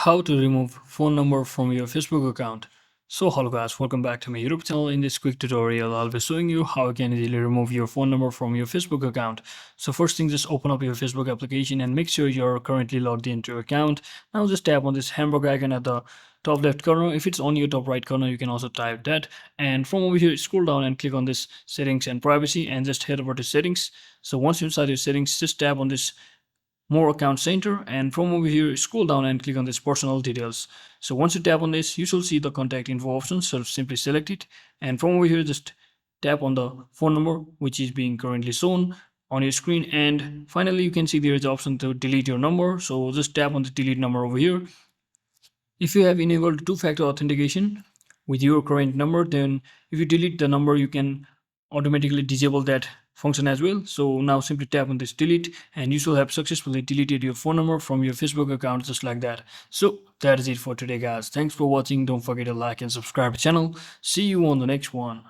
How to remove phone number from your Facebook account. So hello guys, welcome back to my YouTube channel. In this quick tutorial I'll be showing you how you can easily remove your phone number from your Facebook account. So first thing, just open up your Facebook application and make sure you're currently logged into your account. Now just tap on this hamburger icon at the top left corner. If it's on your top right corner, you can also type that, and from over here scroll down and click on this settings and privacy and just head over to settings. So once you're inside your settings, just tap on this more account center, and from over here scroll down and click on this personal details. So once you tap on this, you shall see the contact info option, so simply select it, and from over here just tap on the phone number which is being currently shown on your screen, and finally you can see there is the option to delete your number, so just tap on the delete number over here. If you have enabled two-factor authentication with your current number, then if you delete the number, you can automatically disable that function as well. So now simply tap on this delete and you should have successfully deleted your phone number from your Facebook account just like that. So that is it for today guys. Thanks for watching. Don't forget to like and subscribe to the channel. See you on the next one.